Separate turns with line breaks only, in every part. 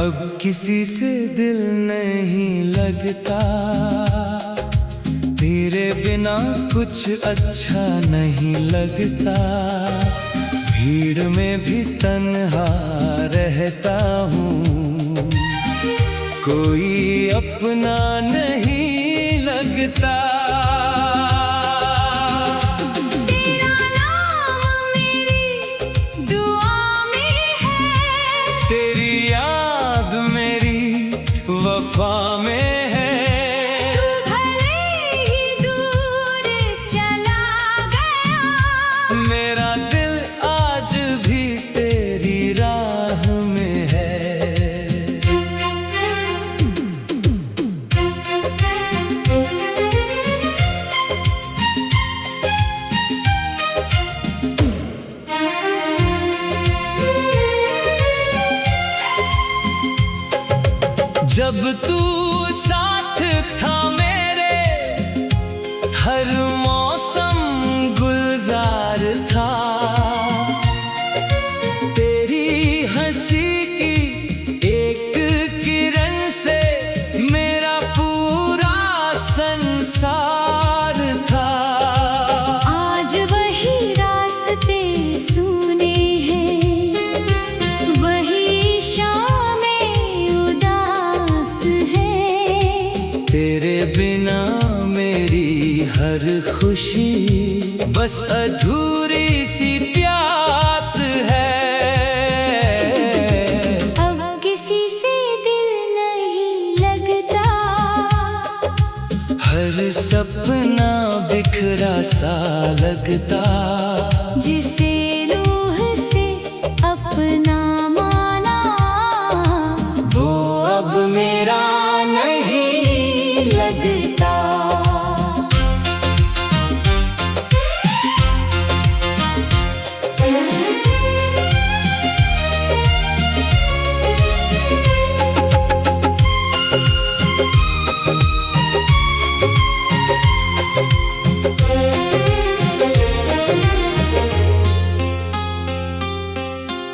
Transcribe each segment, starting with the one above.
अब किसी से दिल नहीं लगता, तेरे बिना कुछ अच्छा नहीं लगता। भीड़ में भी तन्हा रहता हूँ, कोई अपना नहीं लगता।
तेरा नाम मेरी दुआ में है,
तेरी याद मेरी वफा में है।
तू भले ही दूर चला गया,
मेरा दिल आज भी तेरी राह में है। जब तू साथ था मेरे, हर मौसम गुलजार था। तेरी हंसी की एक किरण से मेरा पूरा संसार था।
आज वही रास्ते सुने हैं, वही शामें उदास है।
तेरे बिना मेरी हर खुशी बस अधूरी सी प्यास है।
अब किसी से दिल नहीं लगता,
हर सपना बिखरा सा लगता।
जिसे रूह से अपना माना,
वो अब मेरा नहीं लगता।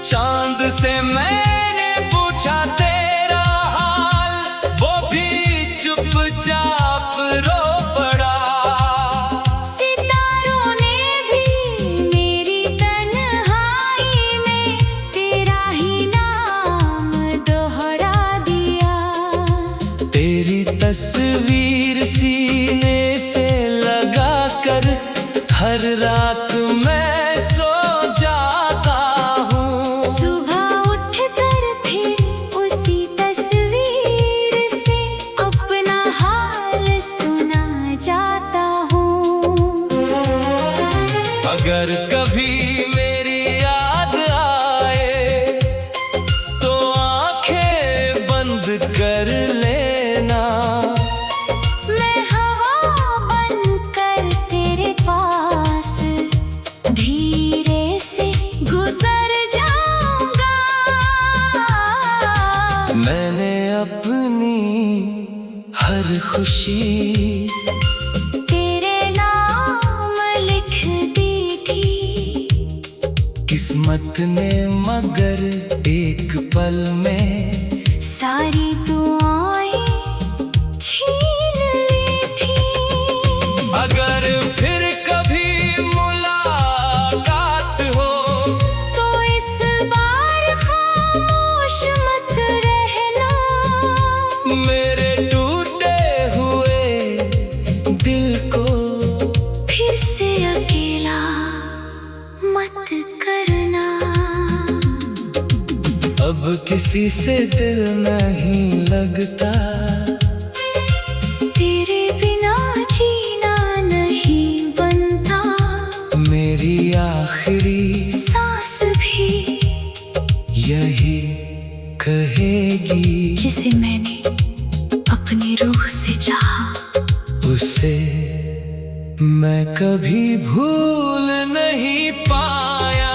चांद से मैंने पूछा तेरा हाल, वो भी चुपचाप रो पड़ा।
सितारों ने भी मेरी तन्हाई में तेरा ही नाम दोहरा दिया।
तेरी तस्वीर सीने से लगा कर हर रात मैं सो जाता हूँ।
सुबह उठकर फिर उसी तस्वीर से अपना हाल सुना जाता हूँ।
अगर कभी मेरी याद आए तो आंखें बंद कर लेना।
मैं हवा बनकर तेरे पास धीरे से गुजर जाऊंगा।
मैंने अपनी हर खुशी
तेरे नाम लिख दी थी,
किस्मत ने मगर एक पल में
सारी दुआएं छीन ली थी।
अगर फिर कभी मुलाकात हो
तो इस बार खामोश मत रहना,
मेरे टूटे हुए दिल को
फिर से अकेला मत करना।
अब किसी से दिल नहीं लगता,
तेरे बिना जीना नहीं बनता।
मेरी आखिरी
सांस भी
यही कहेगी।
जिसे मैंने अपनी रूह से चाहा,
उसे मैं कभी भूल नहीं पाया।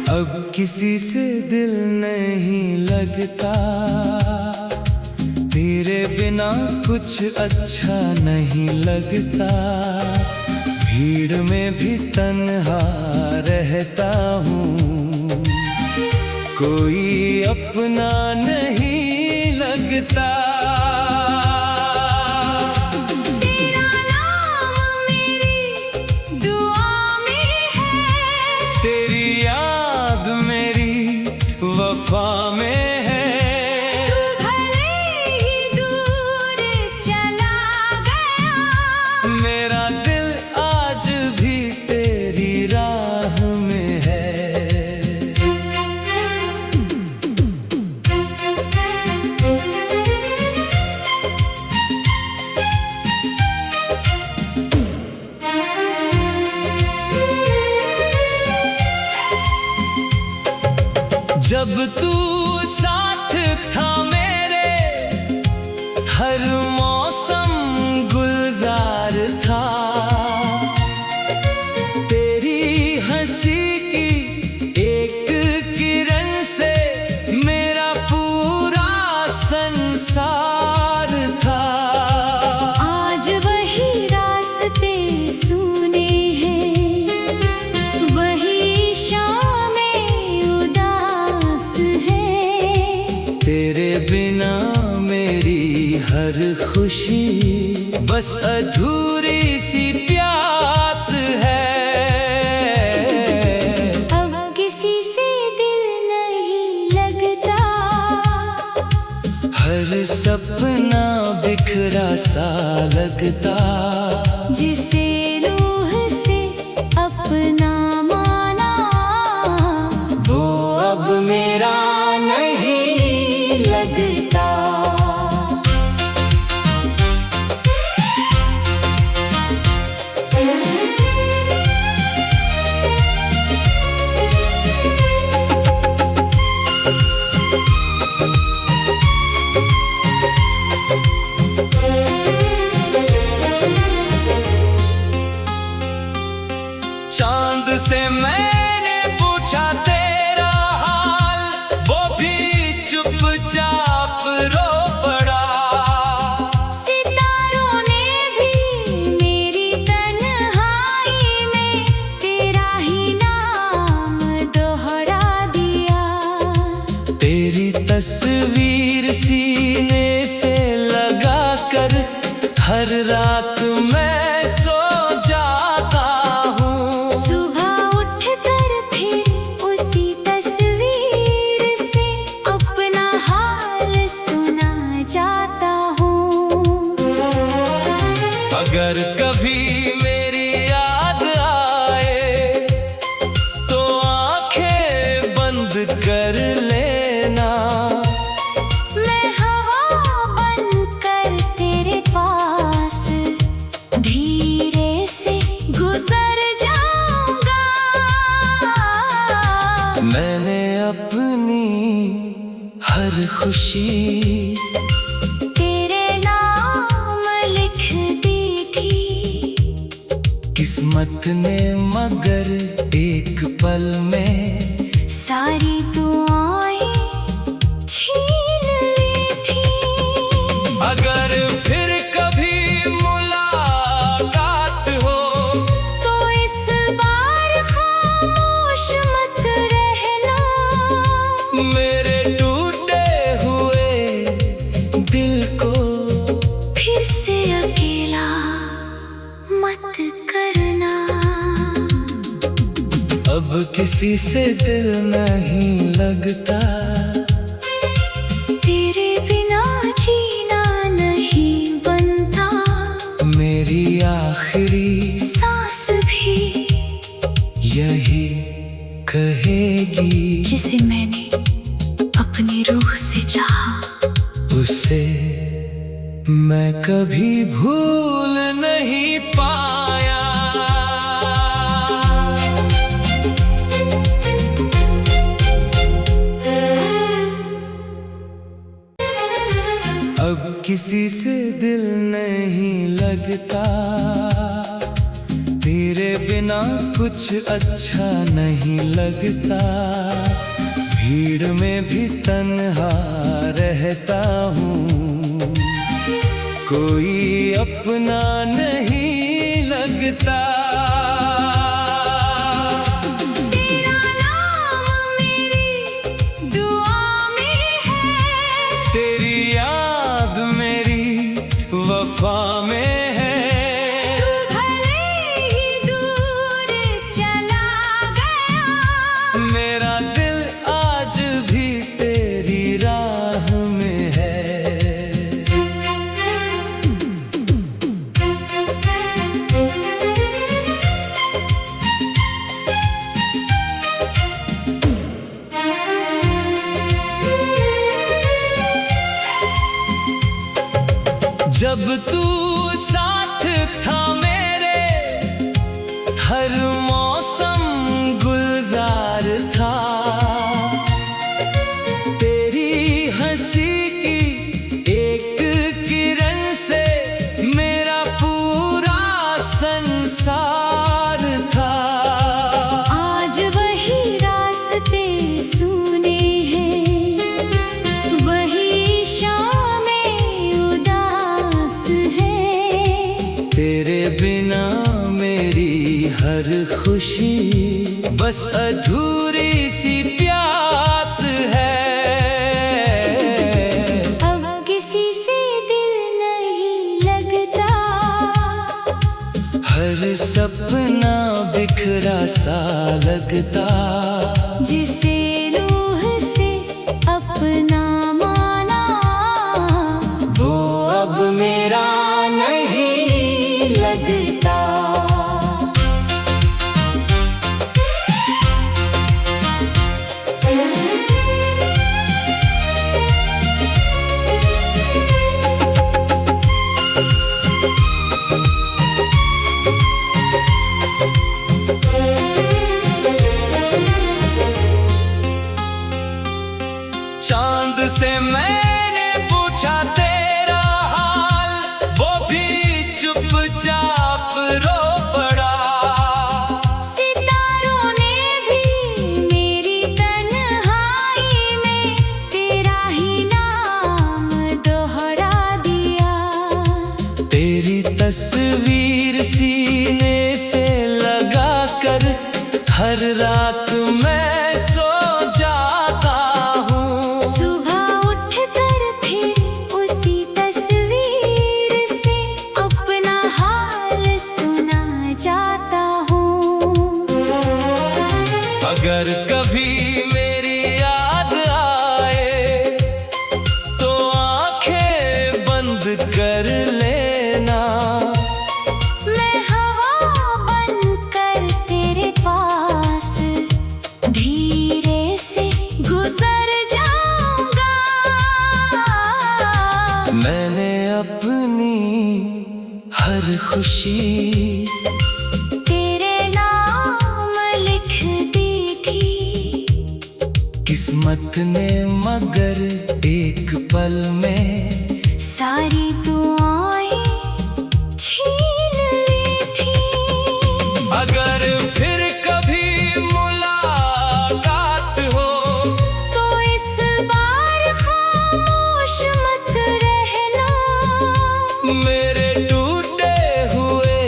अब किसी से दिल नहीं लगता, तेरे बिना कुछ अच्छा नहीं लगता। भीड़ में भी तन्हा रहता हूँ, कोई अपना नहीं लगता।
तेरा नाम मेरी दुआ में है,
तेरी याद मेरी वफा में है।
तू भले ही दूर चला गया,
मेरा दिल आज भी तेरी राह में है। जब तू साथ था मेरे, हर मौसम गुलजार था। तेरी हंसी की एक किरण से मेरा पूरा संसार था।
आज वही रास्ते सुने हैं, वही शामें उदास है।
तेरे बिना मेरी हर खुशी बस अधूरी सी प्यास है।
अब किसी से दिल नहीं लगता,
हर सपना बिखरा सा लगता।
जिसे रूह से अपना माना,
वो अब मेरा नहीं लगता। चांद से मैंने पूछा तेरा हाल, वो भी चुपचाप रो पड़ा।
सितारों ने भी मेरी तन्हाई में तेरा ही नाम दोहरा दिया।
तेरी तस्वीर सीने से लगा कर हर रात मैं सो जाता हूँ।
सुबह उठकर फिर उसी तस्वीर से अपना हाल सुना जाता हूँ।
अगर कभी मेरी याद आए तो आंखें बंद कर लेना।
मैं हवा बनकर तेरे पास धीरे से गुजर जाऊंगा।
मैंने अपनी हर खुशी
तेरे नाम लिख दी थी,
किस्मत ने मगर एक पल में
सारी दुआएं छीन ली थी।
अगर फिर कभी मुलाकात हो
तो इस बार खामोश मत रहना,
मेरे टूटे हुए दिल को
फिर से अकेला मत करना।
अब किसी से दिल नहीं लगता,
तेरे बिना जीना नहीं बनता।
मेरी आखिरी
सांस भी
यही कहेगी।
जिसे मैंने अपनी रूह से चाहा,
उसे मैं कभी भूल नहीं पाया। अब किसी से दिल नहीं लगता, तेरे बिना कुछ अच्छा नहीं लगता। भीड़ में भी तन्हा रहता हूँ, कोई अपना नहीं लगता। संसार था।
आज वही रास्ते सुने हैं, वही शामें उदास है।
तेरे बिना मेरी हर खुशी बस अधूरी सी प्यास है।
अब किसी से दिल नहीं लगता,
हर सपना बिखरा सा लगता।
जिसे रूह से अपना माना,
वो अब मेरा नहीं लगता। चांद से मैंने पूछा तेरा हाल, वो भी चुपचाप रो पड़ा।
सितारों ने भी मेरी तन्हाई में तेरा ही नाम दोहरा दिया।
तेरी तस्वीर सीने से लगा कर हर रात मैं सो जाता हूँ।
सुबह उठकर फिर उसी तस्वीर से अपना हाल सुना जाता हूँ।
अगर कभी मेरी याद आए तो आंखें बंद कर लेना।
मैं हवा बनकर तेरे पास धीरे से गुजर जाऊंगा।
मैंने अपनी हर खुशी
तेरे नाम लिख दी थी,
किस्मत ने मगर एक पल में
सारी दुआएं छीन ली थी।
अगर फिर कभी मुलाकात हो
तो इस बार खामोश मत रहना।
मेरे टूटे हुए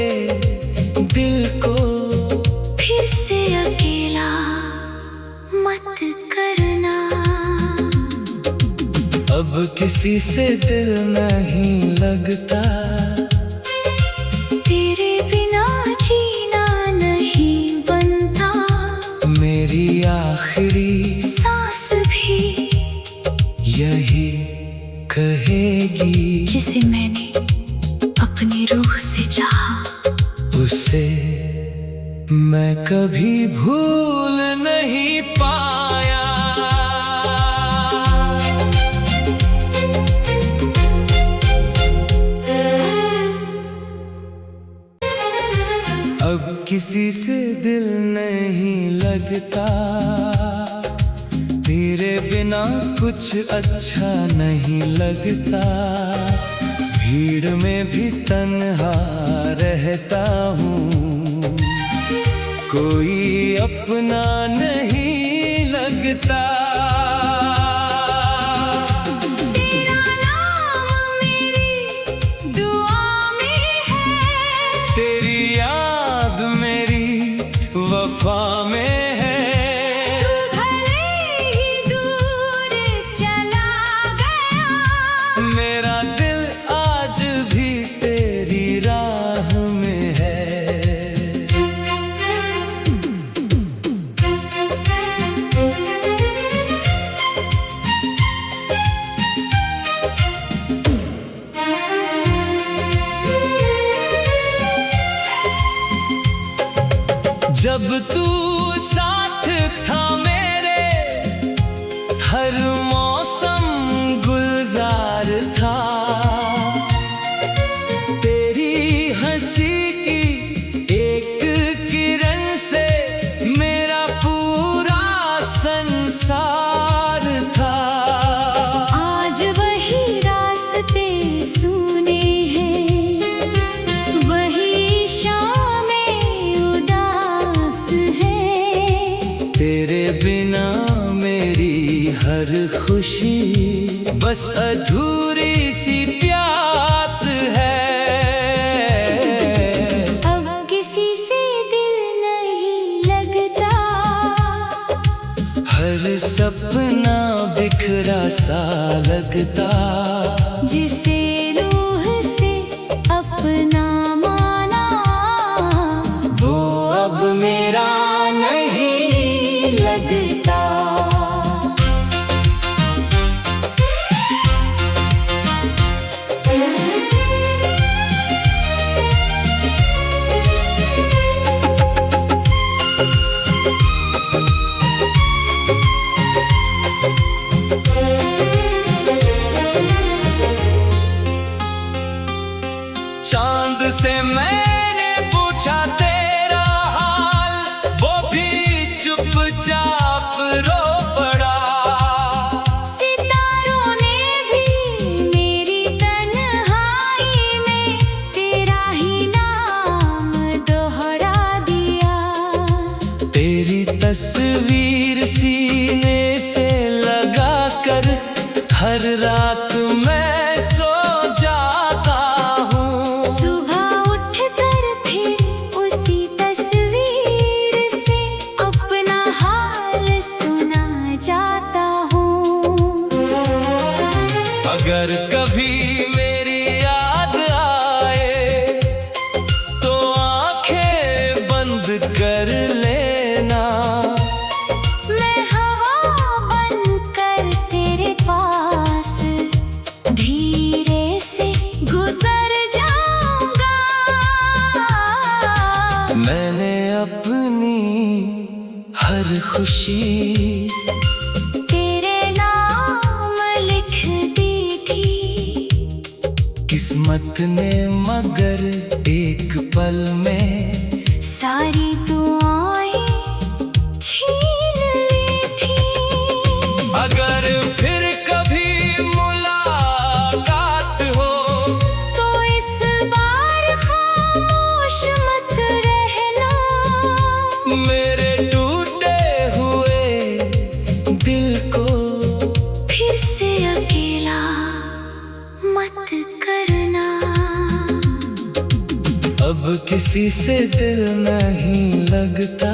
दिल को
फिर से अकेला मत करना।
अब किसी से दिल नहीं लगता।
तेरे बिना जीना नहीं बनता,
मेरी आखिरी
सांस भी
यही कहेगी।
जिसे मैंने अपनी रूह से चाहा,
उसे मैं कभी भूल नहीं पाया। अब किसी से दिल नहीं लगता। तेरे बिना कुछ अच्छा नहीं लगता। भीड़ में भी तन्हा रहता हूँ, कोई अपना नहीं लगता।
तेरा नाम मेरी दुआ में है,
तेरी याद मेरी वफा में है।
तू भले ही दूर चला गया,
मेरा दिल आज भी तेरी राह में है। जब तू साथ था मेरे, हर मौसम गुलजार था। तेरी हंसी की एक किरण से मेरा पूरा संसार था।
आज वही रास्ते सुने हैं, वही शामें
खुशी, बस अधूरी सी प्यास है।
अब किसी से दिल नहीं लगता,
हर सपना बिखरा सा लगता,
जिसे रूह से अपना माना
वो अब मेरा नहीं लगता। चांद से मैंने पूछा तेरा हाल, वो भी चुपचाप रो पड़ा।
सितारों ने भी मेरी तन्हाई में तेरा ही नाम दोहरा दिया।
तेरी तस्वीर सीने से लगा कर हर रात मैं सो जाता हूँ।
सुबह उठकर फिर उसी तस्वीर से अपना हाल सुना जाता हूँ।
अगर कभी मेरी याद आए तो आंखें बंद कर लेना।
मैं हवा बनकर तेरे पास धीरे से गुजर जाऊंगा।
मैंने अपनी हर खुशी
तेरे नाम लिख दी थी,
किस्मत ने मगर एक पल में
सारी दुआएं छीन ली थी।
अगर फिर कभी मुलाकात हो
तो इस बार खामोश मत रहना।
मेरे टूटे हुए दिल को
फिर से अकेला मत करना।
अब किसी से दिल नहीं लगता,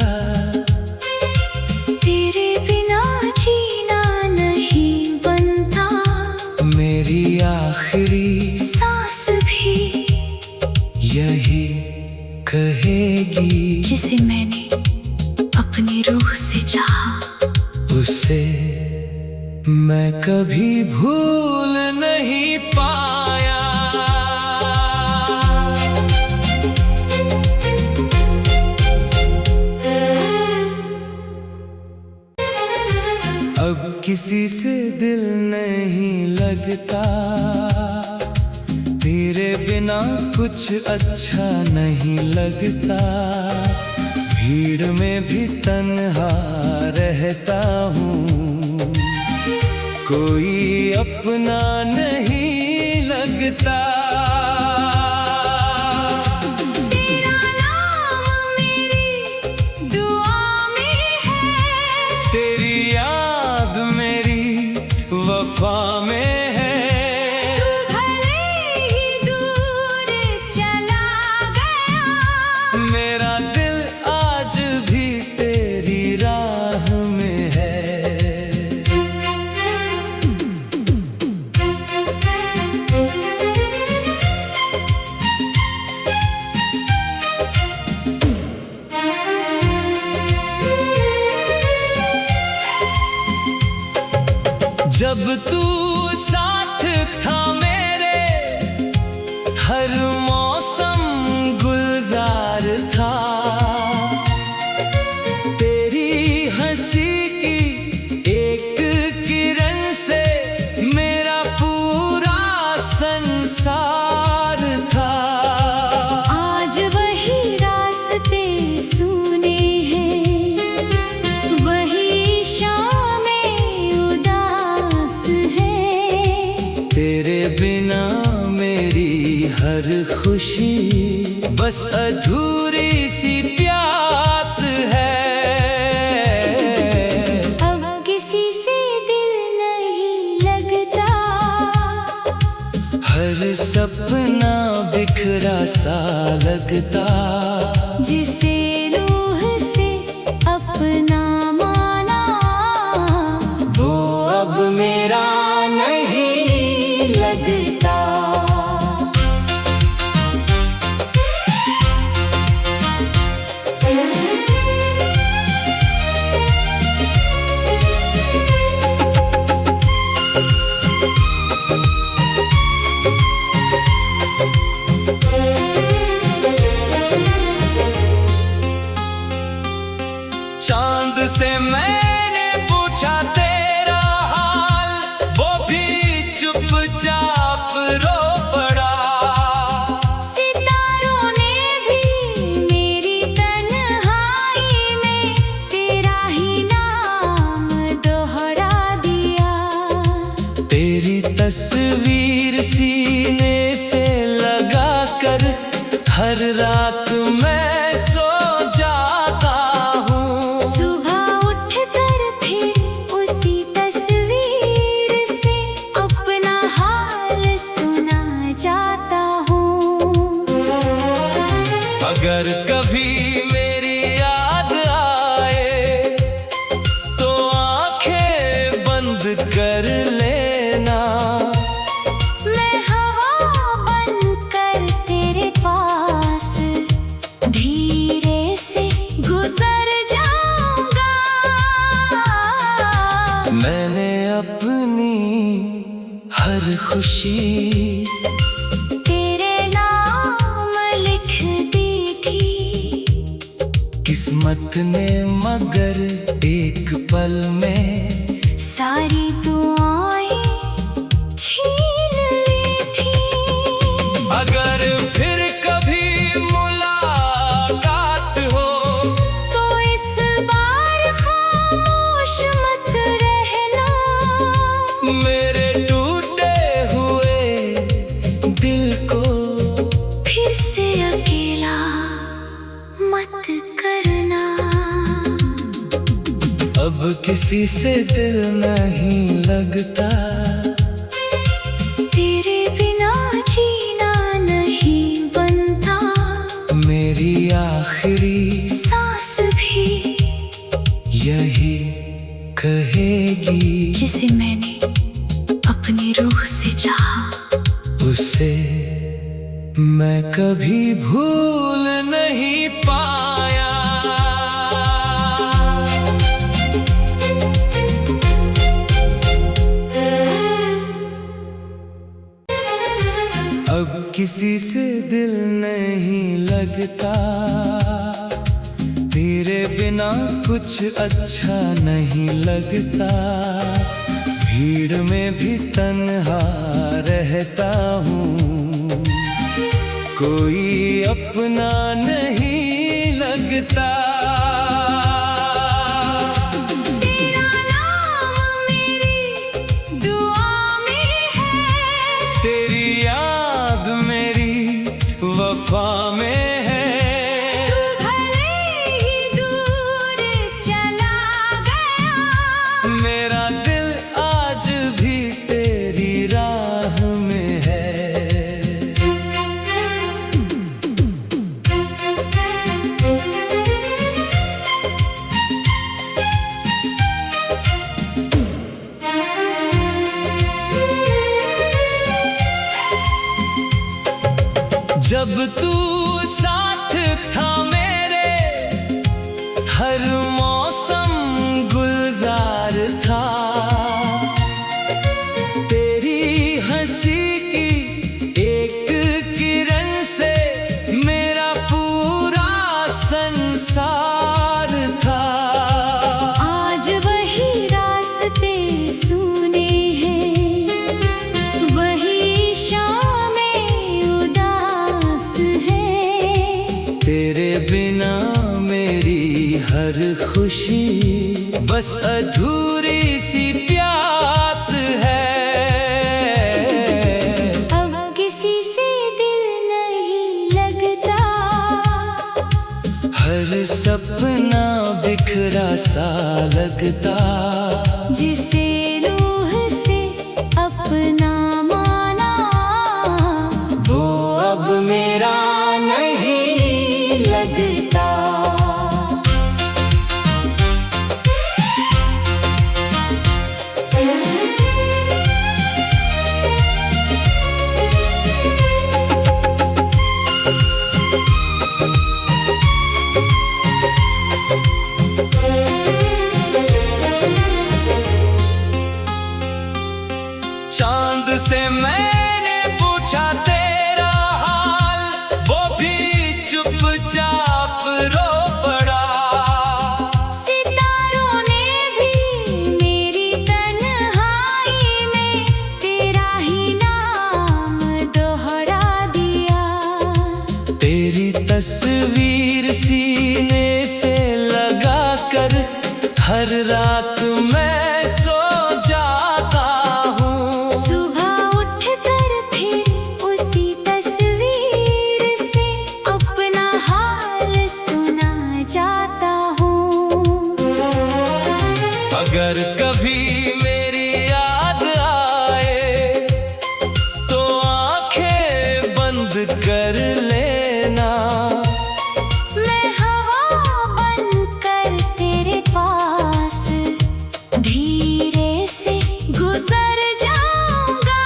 तेरे बिना जीना नहीं बनता।
मेरी आखिरी
सांस भी
यही कहेगी,
जिसे मैंने अपनी रूह से चाहा,
उसे मैं कभी भूल नहीं पाया। अब किसी से दिल नहीं लगता, तेरे बिना कुछ अच्छा नहीं लगता। भीड़ में भी तन्हा रहता हूँ, कोई अपना नहीं लगता।
तेरा नाम मेरी दुआ में है,
तेरी याद मेरी वफा में है।
तू भले ही दूर चला गया,
मेरा दिल आज भी तेरी राह में है। जब तू साथ था मेरे, हर मौसम गुलजार था। तेरी हंसी की एक किरण से मेरा पूरा संसार था।
आज वही रास्ते सुने हैं, वही शामें उदास है।
तेरे बिना मेरी हर खुशी बस अधूरी सी प्यास है।
अब किसी से दिल नहीं
सा लगता।
जिसे रूह से अपना माना,
वो अब मेरा नहीं लगता। चांद से मैंने पूछा तेरा हाल, वो भी चुपचाप रो पड़ा।
सितारों ने भी मेरी तन्हाई में तेरा ही नाम दोहरा दिया।
तेरी तस्वीर सीने से लगा कर हर रात मैं सो जाता हूँ।
सुबह उठकर फिर उसी तस्वीर से अपना हाल सुना जाता हूँ।
अगर कभी मेरी याद आए तो आंखें बंद कर लेना।
मैं हवा बनकर तेरे पास धीरे से गुजर जाऊंगा।
मैंने अपनी हर खुशी
तेरे नाम लिख दी थी।
किस्मत ने मगर एक पल में
सारी दुआएं छीन ली थी।
अगर फिर कभी मुलाकात हो
तो इस बार खामोश मत रहना।
मेरे टूटे हुए दिल को
फिर से अकेला मत करना।
अब किसी से दिल नहीं लगता।
तेरे बिना जीना नहीं बनता।
मेरी आखिरी
सांस भी
यही कहेगी।
जिसे मैंने अपनी रूह से चाहा,
उसे मैं कभी भूल नहीं पाया। अब किसी से दिल नहीं लगता। तेरे बिना कुछ अच्छा नहीं लगता। भीड़ में भी तन्हा रहता हूँ, कोई अपना नहीं लगता।
तेरा नाम मेरी दुआ में है।
तेरी याद मेरी वफा में है।
तू भले ही दूर चला गया,
मेरा दिल आज भी तेरी राह में है। जब तू साथ था मेरे, हर मौसम गुलजार था। तेरी हंसी की एक किरण से मेरा पूरा संसार था।
आज वही रास्ते सुने हैं, वही शामें उदास है।
तेरे बिना मेरी हर खुशी बस अधूरी सी प्यास है।
अब किसी से दिल नहीं लगता।
हर सपना बिखरा सा लगता।
जिसे रूह से अपना माना,
वो अब मेरा
लगता।
चांद से मैंने पूछा तेरा हाल, वो भी चुपचाप रो पड़ा।
सितारों ने भी मेरी तन्हाई में तेरा ही नाम दोहरा दिया।
तेरी तस्वीर सीने से लगा कर हर रात मैं सो जाता हूँ।
सुबह उठकर फिर उसी तस्वीर से अपना हाल सुना जाता हूँ।
अगर कभी मेरी याद आए तो आंखें बंद कर लेना।
मैं हवा बनकर तेरे पास धीरे से गुजर जाऊंगा।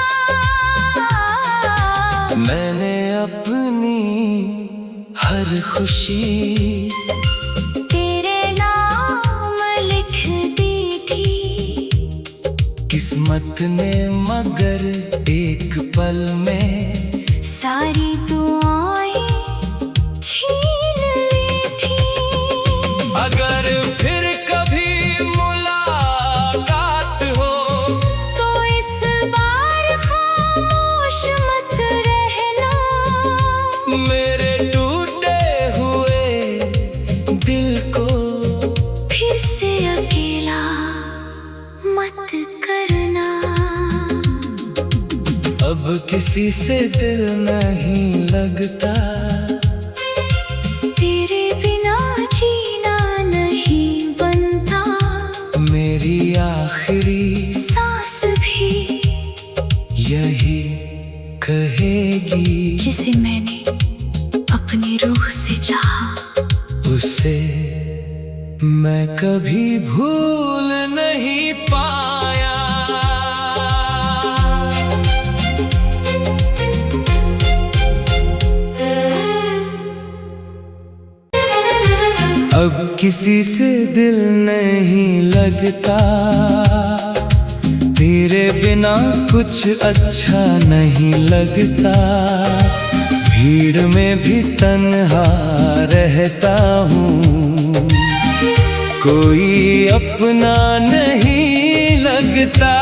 मैंने अपनी हर खुशी
तेरे नाम लिख दी थी।
किस्मत ने मगर एक पल में
सारी दुआएं छीन ली थी।
अगर फिर कभी मुलाकात हो
तो इस बार खामोश मत रहना।
मेरे टूटे हुए दिल को
फिर से अकेला मत करना।
अब किसी से दिल नहीं लगता।
तेरे बिना जीना नहीं बनता।
मेरी आखिरी
सांस भी
यही कहेगी,
जिसे मैंने अपनी रूह से चाहा।
उसे मैं कभी भूल नहीं पाया। अब किसी से दिल नहीं लगता। तेरे बिना कुछ अच्छा नहीं लगता। भीड़ में भी तन्हा रहता हूँ, कोई अपना नहीं लगता।